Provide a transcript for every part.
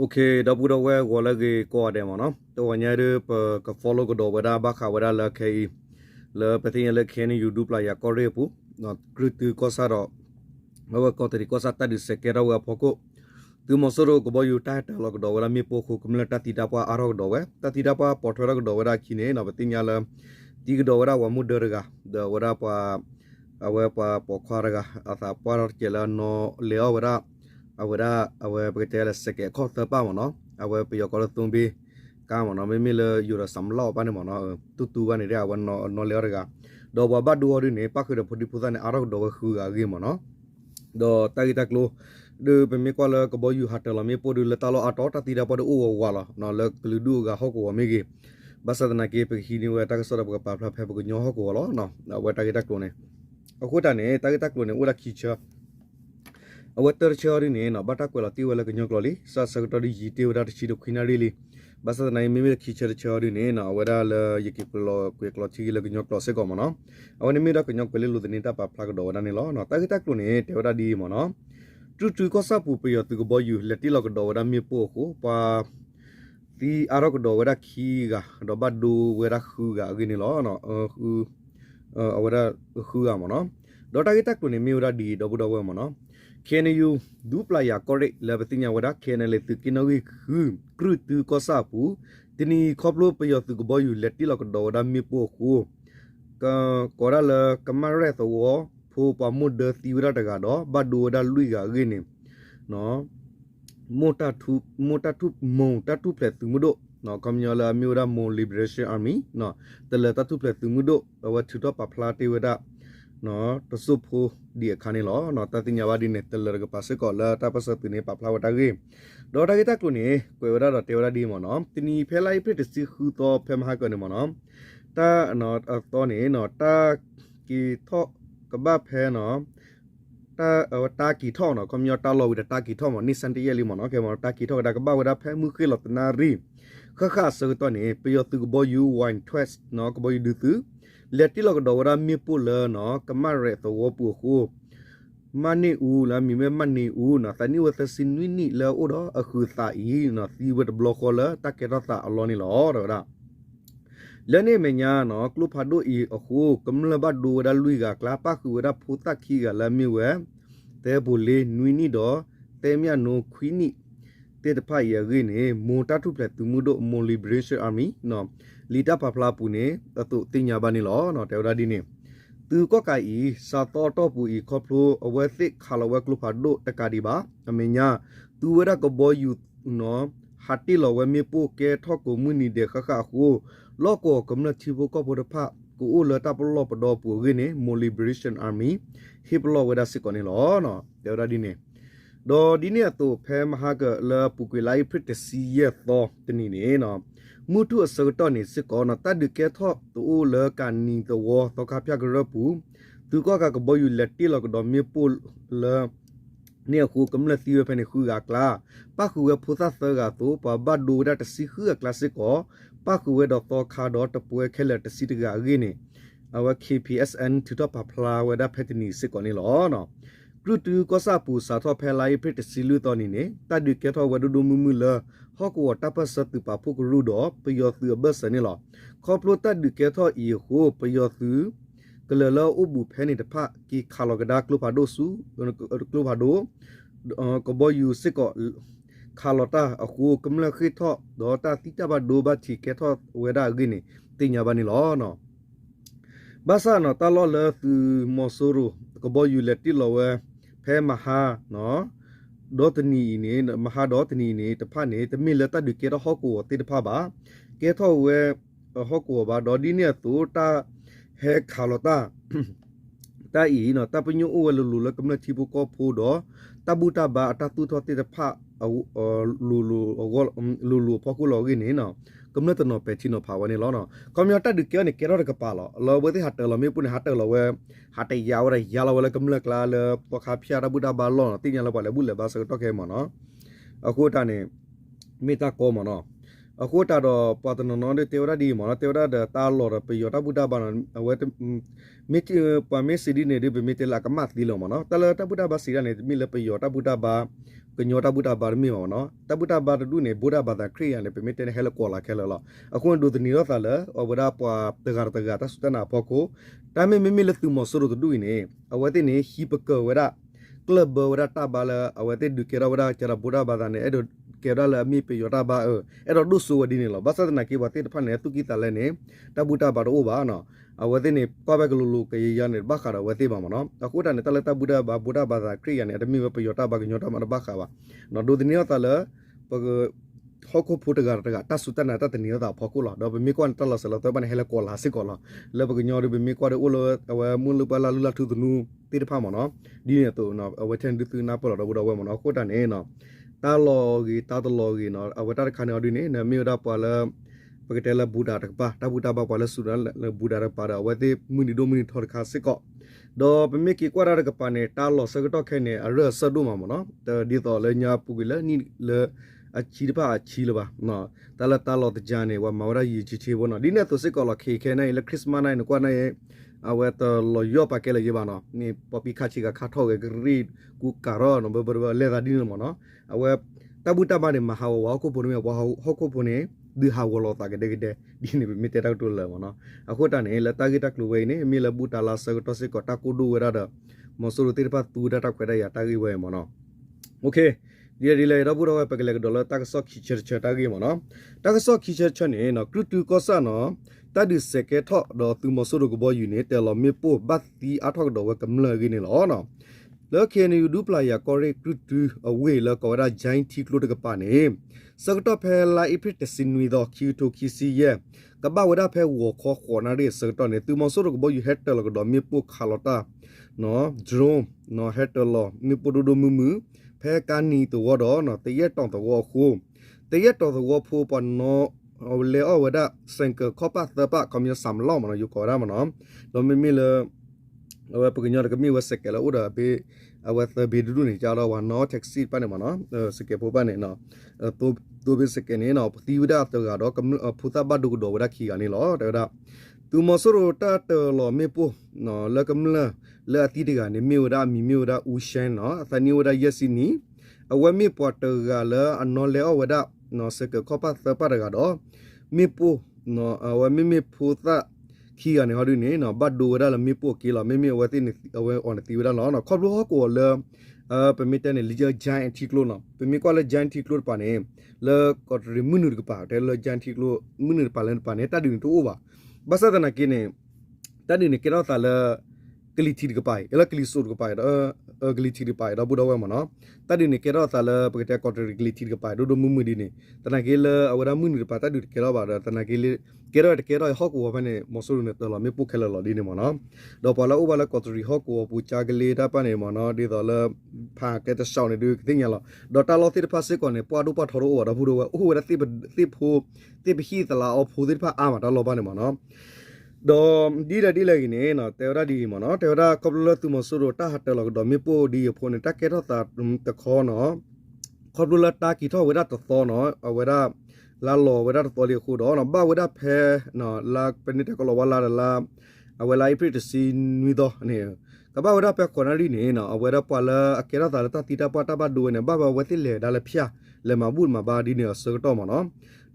Okay, da buda we wala ge ko ade mo no. To nya de ka follow ko do wada ba kha wada la kai le patin le khen YouTube la ya ko re pu no krutu ko sa ro ma ko teri ko sa ta di se ke ra wa phoko tu mo so ro ko bo yu ta ta lo ko do wala mi po ko kumla ta ti da pa aro do we ta ti da pa po thora ko do wada ki ne no patin ya la ti ko do wada wa mu de ga da wada pa awe pa po kha ga asa pa ro ke la no le wada awe pagkatela seke kota pa mo no awe piyo ko tum bi ka mo no me le yura samlo pa ne mo no tu wa ne ra wa no le ga do ba du ori ne pa khu de phudi phuza ne aro do khu ga gi mo no do ta gi tak lo de pe me ko le ko bo yu hat la me po du le ta lo ato ta ti da po do wa la no le lu du ga ho ko me gi basa na ke pe hi ni wa ta so da pa pha phe ko nyo ho ko lo no wa ta gi tak lo ne aku ta ne ta gi tak lo ne ura ki cha awatar chori ne na bata ko la ti wala gnyo kloli sa secretary jite wada chi do khina ri li basa na me me khichar chori ne na wada la yiki klo ko klo chi la gnyo klo se ko mo no awani me da gnyo ko le lu ni ta pa phla ko do wada ne lo no ta ki ta klo ne te wada di mo no tu ko sa pu pe yo tu ko bo yu le ti lo ko do wada me po ko pa ti aro ko do wada khi ga do ba du wada khu ga gi ni lo no khu awada khu ga mo no do ta ki ta klo ne me wada di do bu do mo no Can you do play a correct leveling wada can let the kinowi crude to cosapu tini coplo pay of the boy you let you look at the mi po ku corala camara the war popa mudder theura gado but do da luiga guinea no mota tu plet to mudo no communala mura mo liberation army no the letter to plet to mudo our to top a plate with that no to supu dia khane lo no ta tinya wa di ne teller ga pase ko la ta pasa tine pa phla wata ge do ta ge ta ku ne ko wada do te wada di mo no tini phelai phe si khu to phe ma ko ne mo no ta no to ne no ta ki tho ka ba phe no ta ki tho no ko myo ta lo wi ta ki tho mo ni san ti ye li mo no ke mo ta ki tho da ka ba wada phe mu khi lo tna ri kha kha so to ne pe yo tu bo you wine twist no ko bo you du tu let ti lo ko do wada mi pu le no ka ma re to wo pu khu mani u la mi me mani u na ta ni wa ta sin wi ni la o do a khu ta i na ti wa block ko la ta ke ta alo ni lo do da le ne me nya no klu pha do i a khu kam la ba do da lui ga kla pa khu da phu ta khi ga la mi we te bu le nui ni do te mya no khwi ni te ta pha ya gi ne mo ta thu plet tu mu do mo liberation army no li ta pa phla pu ne ta tu ti nya ba ni lo no te da di ne tu ko kai i sa to pu i kho plo awe thik khala we klu pha do ta ka di ba ame nya tu wa da ko bo yu no hati lo we mi pu ke tho ko mu ni de kha kha khu lo ko kom na thi bo ko bo da pha ku u le ta plo pa do pu gi ne mo liberation army hip lo we da sik ko ni lo no te da di ne do di ne tu phe ma ha ga la pu kwi lai phit si ye to ti ni ne no mu tu a so to ni sik ko na ta de ke tho tu u le kan ni to wo to ka phya ga pu tu ko ka ko bo yu let ti lo ko do mi pu le ne khu kam la si we phe ne khu ga kla pa khu we phu sa sa ga tu pa ba du da ta si khu ga classic ko pa khu we do to kha do ta pu we khe le ta si ga gi ni awa KPSN tu to pa phla we da phe ti ni sik ko ni lo no kru tu ko sa pu sa tho phe lai phe ti si lu to ni ne ta du ke tho wa du mu mu le ho ko ta pa sa tu pa phu ko ru do pe yo tu ba sa ni lo kho plo ta du ke tho i ho pe yo tuကလလအဘူဖဲနေတဖကီခါလောကဒါကလုပါဒိုဆူကလုပါဒိုကဘယူစစ်ကခါလောတာအခုကမလခိထောဒေါ်တာတိတဘဒိုဘချီကေထောဝေဒါဂိနေတင်ညာဘနီလောနော်ဘာသာနော်တလောလသူမောဆူရူကဘယူလက်တီလောဝဲဖဲမဟာနော်ဒေါတနီနေမဟာဒေါတနီနေတဖနေတမီလက်တဒုကေရဟောကိုတိတဖပါကေထောဝဲဟောကိုဘာဒေါ်ဒီနေတူတာเฮคาโลตาตาอีเนาะตาปญุอวลุละกำลังที่บุกโพดอตาบูตาบาตาตุทอติตะพะลูพอกุลอกินี่เนาะกำลังตะเนาะเปทิเนาะภาวะนี่ลอเนาะคอมยอตาดึกเกนี่เกรอดกะปาลอลอเบติหัตเตลอมีปุนหัตเตลอเวหัตยาวระยาลอละกำลังกลาเลปอคาพยาระบูตาบาลอติญาละบาละบุเลบาสกตอเคมอเนาะอะโคตานี่มีตาโกมอเนาะအခုတာတော့ပတ်တနနော်တဲ့တေဝရဒီမနော်တေဝရတဲ့တာလော်ရပယောတာဘူတာဘာနဝဲမိတပမေစီဒီနေဒီဘမိတလာကမတ်ဒီလောမနော်တလတာဘူတာဘာစီရနေမိလပယောတာဘူတာဘာ ကညောတပုတာဘာမီမောနော်တပုတာဘာတူနေဘုရားဘာသာခရိယန်လေပမီတဲဟဲလကောလာခဲလောအခုဒုတနီရောသာလေအဝရပွာတဂါတဂါတစတနာပေါကိုတာမေမီလသူမဆရတူနေအဝတိနေဟီပကဝရကလဘဝရတာဘာလာအဝတိဒုကေရဝရချရဘုရားဘာသာနေအဲ့ဒကေရလာမီပေယောတာဘာအဲ့တော့ဒုဆူဝဒီနေလောဘာသဒနာကေဘတိတဖတ်နေသူကိတလဲနေတပုတာဘာတော့ဘာနော်အဝတိနေပဘကလူလူကေရနေဘာခါရဝတိပါမနော်အခုတနေတလတဘုရားဘာသာခရိယန်နေအတမီပေယောတာဘာကညောတာမဘာခါပါနော်ဒုတနီရောသာလေပကဟောကိုဖုတဂါတဂါတဆုတနာတတနီရောတာဖောကူလာတော့ဘမီကွန်တလဆလတော့ဘန်ဟဲလကောလာစစ်ကောလာလေပကညောရဘမီကွာအိုလအဝမွန်လပလာလူလာထုတနူတိတဖာမနော်ဒီနေတော့နော်အဝထန်ဒူနာပလာတော့ဘဝမနော်ကိုတနေနော်တာလောဂီတာတလောဂီနော်အဝတာခါနေအဒီနေနမီရာပလာပကတဲလဘူဒါတပါတဘူတာပါပလာဆူရလဘူဒါရပါအဝတိမူနီဒိုမီထော်ခါစစ်ကောတော့ပမေကီကွာရကပါနေတာလောစကတော့ခဲနေအရဆဒုမမနော်ဒီတော့လေညာပူကလေနီလေအချီတပါအချီလပါနော်တလတလောတကြနေဝမောရရီချီချီဘောနော်ဒီနေ့တော့စစ်ကောလခေခဲနေလေခရစ်မတ်နိုင်ကွာနေအဝတ်လောယောပါကလေရပါနော်နေပပီခါချီကခါထောကရီကူကာရောနော်ဘဘလေဒါဒီနမနော်အဝတ်တဘူတပါနေမဟာဝါကိုပုံနေဝါဟောကိုပုံနေဒီဟာဝလောတာကတဲ့ဒီနေမီတဲတော့လဲမနော်အခုတန်နေလတာဂီတက်လူဝဲနေမီလဘူတာလာဆကတော့စစ်ကတာကူဒူဝရတာမဆူရတိပါတူဒတာခွဲရတာဂီဝဲမနော်โอเคဒီလေတော့ဘူတော့ပကလေဒေါ်လာတက်ဆော့ခီချာချာတာဂီမနော်တက်ဆော့ခီချာချာနေနော်ကရတူကောဆာနော်တတ်ဒီစကေထော့တော့သူမဆူရကဘောယူနေတဲ့လော်မေပိုဘတ်တီအထောက်တော့ဝကမလဂီနေလောနော်လောကေနေယူဒူပလာယာကောရီကရတူအဝေးလောကောရာဂျိုင်းတီကလို့တကပါနေစကတော့ဖဲလာအဖစ်တစင်ဝီတော့ Q2 QC ရဲ့ကဘာဝဒဖဲဝခေါ်ခေါ်နာရီစကတော့နေသူမဆိုးတော့ဘောယူဟက်တယ်ကတော့မြေပုခါလတာနော်ဒရုန်းနော်ဟက်တယ်လောမြေပုဒိုမူမူဖဲကန်နီတော့တော့နော်တရက်တောင်တော့ခုတရက်တော်တော့ဖိုးပနော်လေအဝဒစင်ကခေါပသပကမြစမ်လောမနော်ယူကောရမနော်တော့မီလေအဝပကညရကမီဝစကလာဥဒါဘေအဝသဘေဒူနေကြတော့ဝါနော်တက်ဆီပါနေမနော်စကေပိုပါနေနော်တိုဘစကနေနော်ပတိဝဒတော့ကတော့ဖူတာဘဒုဒဝဒခီကနေလောတဲ့သူမဆရတာတလောမေပိုနော်လကမလလာတီတကနေမြေဝဒမီမြေဝဒဦးရှန်နော်အသနီဝဒယစီနီအဝမေပေါ်တကလာအနော်လေအဝဒနော်စကခေါပသပရကတော့မေပိုနော်အဝမေဖူတာခီကနေဟောဒီနေနော်ဘတ်ဒူဝဒါလမေပိုကီလာမေမေဝတိနေအဝအွန်တီဝဒါနော်ခေါပလောကိုလေပမီတန်လီဂျာဂျိုင်းတီကလိုနော်ပမီကောလေဂျိုင်းတီကလိုပါနေလေကောရီမူနူကပါတယ်လေဂျိုင်းတီကလိုမူနူပါလန်ပါနေတာဒီတူပါဘာသာတနာကိနေတဒီနေကေတော့တာလေကလီတီကပိုင်အလကလီဆိုကပိုင်ကလီတီကပိုင်တော့ဘူတော့ဝမနော်တဒီနေကေတော့တာလေပကတဲ့ကော်တရီကလီတီကပိုင်ဒိုမူမူဒီနေတနာကေလေအဝရမူနူပါတဒီကေတော့ပါတနာကေလေကေတော့ဟော့ကိုဝနဲ့မဆူနေတော့လမေပုခဲလော်ဒီနေမနော်တော့ပါလာဥပါလာကော်တရီဟော့ကိုပူချာကလေးတာပါနေမနော်ဒီတော့လေဖာကဲတဲ့ရှောင်းနေဒီတင်ရလောဒေါ်တာလော်တီဖာစစ်ကောနေပွားဒူပါထော်ရောတော့ဘူးတော့အိုးရတိဖိုတိပဟီတလာအဖိုဒီဖာအာမတော့လောပါနေမနော်တော့ဒီလေကိနေနော်တေရဒီမနော်တေရကဘလတူမဆူရတာဟတ်လောတော့မေပိုဒီဖိုနေတာကေတော့တာတခေါ်နော်ကဘလတာကီတော့ဝရတ်သောနော်ဝရလာလောဝရတ်တော်လီခုတော့နော်ဘာဝရဖဲနော်လာပနိတကလောဝလာလာအဝလာအိပရတစီနွီတော့နေကဘာဝရဖဲခေါ်နာရီနေနော်အဝရပလာအကေရတာတာတီတာပတာဘဒူနေဘာဝတိလေဒါလဖျာလေမဘူးမဘာဒီနေစကတော့မနော်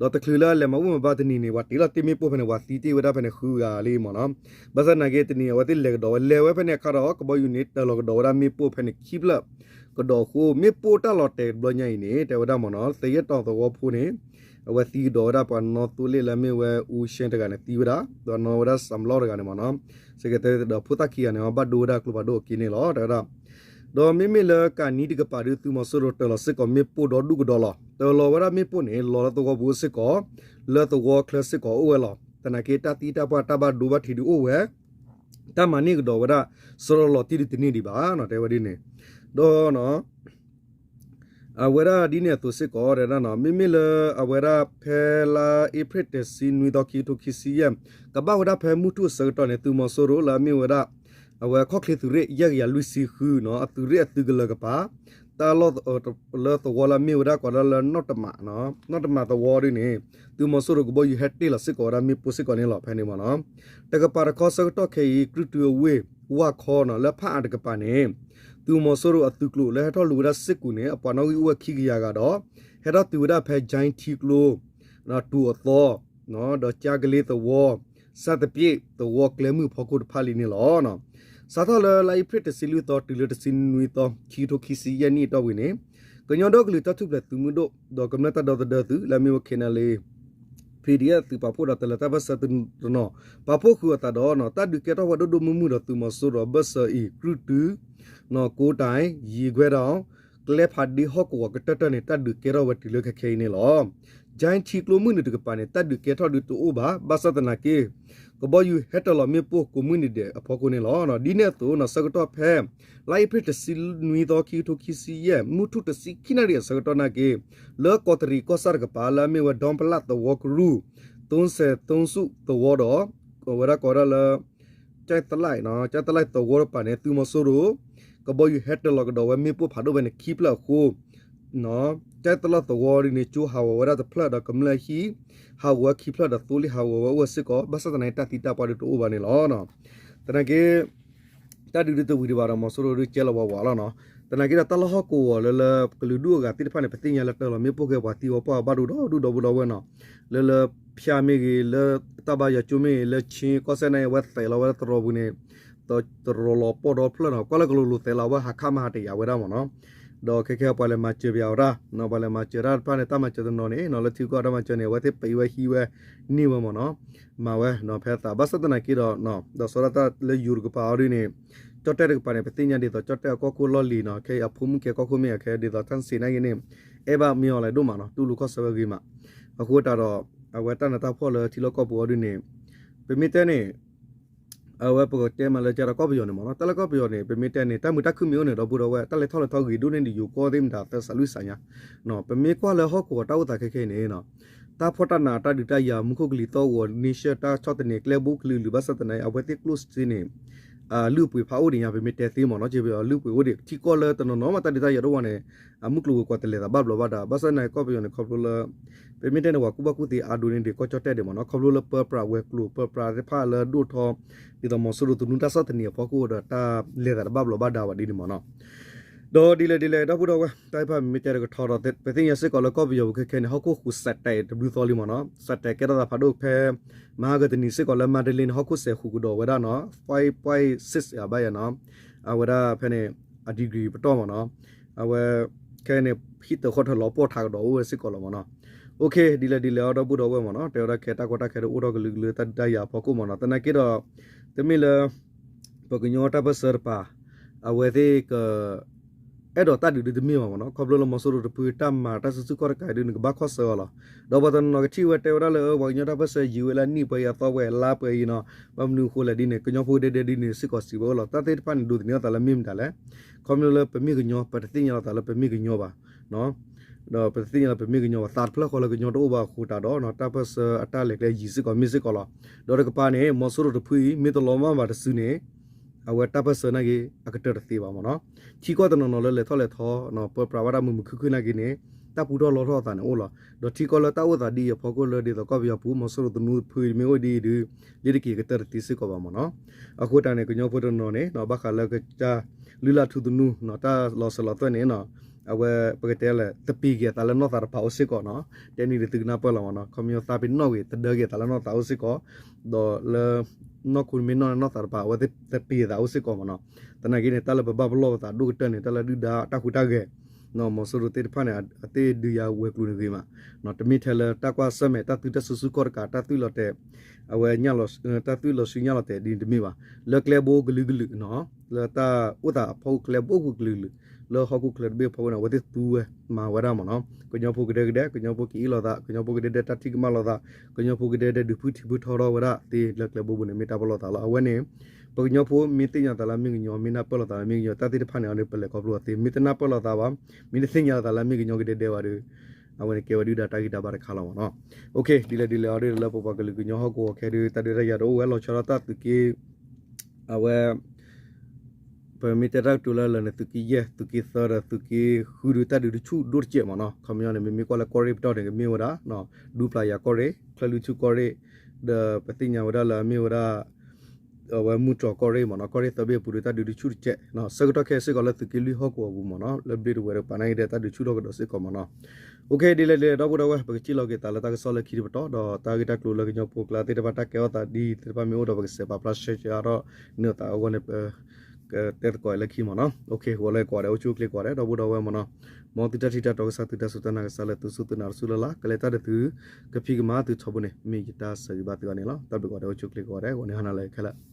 တော့တခလလေမဘူးမဘာတနီနေဝတီလာတိမေပိုဖနေဝတီတီဝရဖနေခူကလေးမနော်ဘာစနာကေတနီဝတိလေတော့လေဝဖနေခါတော့ကဘယူနစ်တလောကတော့ရမေပိုဖနေခိပလကတော့ခုမေပိုတလောတဲ့ဘလညိုင်နေတဲဝဒမနော်တရက်တော့တော့ဖူနေအဝတီဒေါ်ရပနော်တူလေလမေဝဦးရှင်းတကနေတီဝရတော့နော်ဝရစမ်လောရကနေမနော်စကတဲ့တော့ဖူတာခီကနေဘဒိုရကလဘဒိုကိနေလောတဲ့တော့မေမေလကနီတကပါရသူမဆရတလစကမေပိုဒဒုကဒလာတော်လောဝရမေပိုနေလောတော့ဘူစကောလောတော့ကလစကောဝဲလောတနကေတာတီတာပတာဘဒူဘထီဒူဝဲတမနိကဒဝရဆရလောတီတီနီဒီပါနော်တဲဝဒီနေတော့နော်အဝရဒီနေသူစစ်ကောရနော်မိမိလအဝရဖဲလာအဖရတစင်ဝီဒကီတိုခီစီယမ်ကဘာဝရဖဲမှုတုစတော့နေသူမဆရလာမိဝရအဝခေါခလီသူရရလူစီခူနော်အသူရအသူကလကပါတာလောလောတဝလာမီဝရကောလာနော့တမနော်နော့တမတဝရနေသူမဆရကဘယူဟက်တီလစစ်ကောရမီပုစစ်ကောနေလောဖဲနေမနော်တကပါရခောစကတော့ခေကရတူဝေဝါခောနော်လဖာတကပါနေသူ သူမဆိုရအတုကလိုလဲထောလူရစစ်ကူနေအပနောဝခိကရကတော့ဟဲတော့သူရဖဲဂျိုင်းတီကလိုနော်တူအသောနော်တော့ကြာကလေးတော့စတပြေတော့ကလမှုဖကုတ်ဖာလီနေလောနော်စာတော်လိုက်ဖရစ်စီလူတော့တူလတစင်ဝီတော့ခီတိုခီစီယနီတော့ဝင်းနေကညောတော့ကလေးတထုပလက်သူမှုတော့တော့ကမ္နတတော့တဲ့သူလာမျိုးခေနလေPDF သူပဖို့တော့တလတဘဆတ်နော်ပဖို့ခုတာတော့နော်တတ်ဒီကတော့ဝဒဒမှုမှုတော့သူမဆိုတော့ဘဆအီကရုတူနော်ကိုတိုင်ရီခွဲတော့ကလေဖတ်ဒီဟော့ကောကတတနေတတ်ဒီကတော့ဝတီလခခဲနေလောဂျိုင်းချီကလိုမှုနေတကပါနေတတ်ဒီကတော့ဒီတူဘာဘဆတ်နာကေကဘောယူဟက်တလမေပိုကွန်မြူနတီအဖို့ကိုနေလောနော်ဒီနေ့တော့နော်စကတော့ဖဲလိုက်ဖစ်စီနွီတော့ခီတိုခီစီရဲ့မူထုတစီခိနရီစကတော့နာကေလောကောတရီကောဆာကပါလာမေဝဒေါမ်ပလတ်တော့ဝကရူသုံးစုတော့တော့ကိုဝရကောရလာကျတလိုက်နော်ကျတလိုက်တော့ဝရပါနေသူမဆိုးကဘောယူဟက်တလကတော့ဝမေပိုဖာတော့ဘယ်နဲ့ခိပလာခိုနော်ကျတလတော့ဝရနေချူဟာဝရတဲ့ဖလာတော့ကမလာဟီဟာဝခိပလာတော့တူလီဟာဝစကောဘဆတနိုင်တတိတာပါတော့ဘာနေလောနော်တနကေတတူတူဝီဒီဘာတော့မဆိုးရကျဲလောဝါလောနော်တနကေတလဟကိုလလကလူဒူကတိဖာနေပတင်ရလက်တော့မေပိုကေပါတီဝပါဘာဒူတော့ဒူတော့ဘောဝနော်လဖျာမေကြီးလတဘာရချုမေလချင်းကောစနေဝတ်တယ်လဝတ်တော်ဘူးနေတော့တော်လောပေါ်တော့ဖလနော်ကောလကလူတယ်လဝဟာခမဟာတေရဝရမနော်တော့ခဲပလဲမချပြရာနော်ပလဲမချရာပနဲ့တမချတဲ့နော်နေနော်လတိကောရမချနေဝတ်ပေဝဟီဝနီဝမနော်မဝဲနော်ဖဲတာဘစတနာကီတော့နော်တော့စရတာလေယူရကပါရီနေចតតែប៉ានេះប្រតិញ្ញាទីតចតតែកកលលីណខេអភុំគេកកមេខេទីតតាន់ស៊ីណៃនេះអេបាមីអឡៃដូម៉ាណទូលូកសវគីម៉ាအခုតារអវតនតាផលទីលកបវឌីនេះពេមីតេនេះអវពកតេម៉ាលចារកបយោនេះម៉ាណតលកបយោនេះពេមីតេនេះតាមុតខឹមយោនេះដល់បុរវតលថលថគីដូនេះយូកោទេមតាតសលុសញ្ញាណពេមីកលហកកតៅតាខេខេនេះណតាផតណាតាឌីតាយាមុខកលីតវនិရှតាចតនេះក្លេបុកលីលបសតណៃអវតិក្លូសទីនេះလူပွေဖာအိုဒီညာပဲမြတဲသေးမော်နော်ကျေပြလူပွေဝဒီချီကောလတနော်မတဒီတာရတော့ဝနဲ့အမှုကလူကွာတလေတာဘဘလဘတာဘဆန်နိုင်ကောပယောနဲ့ခေါပလိုလပဲမြတဲနော်ကုဘကုတီအာဒိုနေဒီကောချတက်တယ်မော်နော်ခေါပလိုလပပရာဝဲကလူပပရာရဖာလဒိုထောဒီတော့မော်ဆူတူနူတာစတနီဖောကူဒတာလေတာဘဘလဘတာဝဒီမော်နော်တော့ဒီလေတော့ဘူးတော့ဝဲတိုက်ဖာမြတဲကထော်တော့တဲ့ပဲသိရစစ်ကောလကောပယောခဲခဲနဲ့ဟောကိုခုစက်တဲ့ W သောလီမော်နော်စက်တဲ့ကဲတော့ဖာဒိုဖဲမာဂတနီစစ်ကောလမဒလင်ဟောက်ခုဆေခုကတော့ဝဒနော် 5.6 ရပါရနော်အဝဒဖဲနေအဒီဂရီပတော့မနော်အဝခဲနေဖိတခေါ်ထလောပေါ်ထားတော့ဝစစ်ကောလမနော်โอเคဒီလေတော့ဘူးတော့ဝဲမနော်တေရခဲတာကောတာခဲတော့ဦးတော့ကလူတတ်တရဖကုမနော်တနကေတော့တမီလပကညောတာဘဆာပါအဝသေးကအဲ့တော့တတ်ဒီမြေမှာနော်ခေါပလိုမဆိုးတို့ပူတမ်မာတဆစုကောကဲဒီနကဘခောဆောလာတော့ဘတန်နော်ချီဝတဲဝရလေဝညတာဘဆယူလာနိပယတော့ဝဲလာပယနော်ဘမနုခိုလေဒီနေကညောဖိုဒေဒီနေစစ်ကောစီဘောလာတတဲ့ပန်ဒုဒနီတလာမင်းတလဲခေါမလိုပမီကညောပတတိညလာတလပမီကညောပါနော်တော့ပတိညလာပမီကညောတာဖလခေါ်လကညောတော့ဘာခူတာတော့နော်တပစအတလက်လေရီစစ်ကောမစ်စစ်ကောလာတော့ကပါနေမဆိုးတို့ပူမီတလောမမှာတဆူနေအဝတပစနာကြီးအကတရသေးပါမနော်ချီကောတနော်လဲထော်လဲထောနော်ပပရဝရမှုခုခုနာကြီးနေတပူတော့လောထောတာနေအိုလာတော့ချီကောလတာဝတာဒီဖောကိုလဒီတော့ကောပြပူမဆိုးတို့နူဖွေမေဝဒီဒီလီကီကတရတိစကောပါမနော်အခုတaneကညောဖို့တော့နော်နေနော်ဘခါလကချာလူလာထူဒနူနော်တာလောဆလောတော့နေနော်အဝပကတဲလဲတပီကတလနော်တာပါအစစ်ကောနော်တဲနီတိကနာပလောနော်ကွန်မြူတာပင်နော်ဝေတဒကတလနော်တာအစစ်ကောတော့လဲနော်ခုမင်းနော်တာပါဝတ်တပီတာအစစ်ကောမနော်တနကိနေတလဘဘဘလောတာဒုတနေတလဒူဒါတခုတကဲနော်မဆိုရတေဖာနေအတေဒူယာဝဲကလူနေမှာနော်တမီထဲလတကွာဆမဲတတူတဆူဆူကောကာတတူလတဲ့အဝဲညလောတတူလဆူညလောတဲ့ဒီတမီပါလကလေဘိုဂလူဂလူနော်လတာဥတာဖောကလေဘိုဂလူလူလောဟောကုကလဘေဖောနာဝတ်တူဝဲမာဝရမနော်ကညောဖို့ကတဲ့ကညောဖို့ကီလောတာကညောဖို့ကတဲ့တတိကမလောတာကညောဖို့ကတဲ့ဒူဖူတီဖူထော်ဝရတေလကလေဘိုဘနေမီတာဘလောတာလာအဝဲနေပကညောဖို့မီတင်ညာတလာမင်းညောမင်းနာပလောတာမင်းညောတတိတဖာနေအောင်ပလေကောပလောတေမီတနာပလောတာပါမင်းတင်ညာတလာမင်းညောကတဲ့ဝရအဝဲကေဝဒီဒါတာဂီတာဘာခါလောနော်โอเคဒီလေအော်ဒီလပပကလူကညောဟောကိုခဲဒီတရရတော့ဝဲလောချရတာတကေအဝဲpermite rak tula la ne tuki ye tuki sara tuki huru ta du chu dur che ma no khamya ne mi ko la kore to de mi wada no du pla ya kore thalu chu kore de patinya wada la mi wada ဝဲမှုတော့ကော်ရီမနော်ကော်ရီတဘေပူရတာဒူချူချက်နော်စကတော့ခဲစကလည်းတကီလီဟော့ကောဘူးမနော်လက်ဘီဝဲပနိုင်တဲ့တာဒူချူတော့ကတော့စကောမနော်โอเคဒီလေတော့ဘူးတော့ဝဲပကချီလောက်ကတာလတာကဆော်လက်ခီဘတော့တာဂီတာကလိုလကညပိုကလာတေတဘတာကေတာဒီတေပမီအိုတော့ပကစေပါပလတ်ရှေချာတော့နေတာဝနေတဲ့ကောလက်ခီမနော်โอเคဝလဲကွာတယ်ချိုကလစ်ကွာတယ်တော့ဘူးတော့ဝဲမနော်မော်တီတာတီတာတော့စတူတာစတနာကဆလက်သူစတနာဆူလလာကလေတာတူကဖီကမာသူချဘနေမိတာစရီဘာတူကနေလားတပ်ကွာတယ်ချိုကလစ်ကွာတယ်ဝနေဟနာလဲခလာ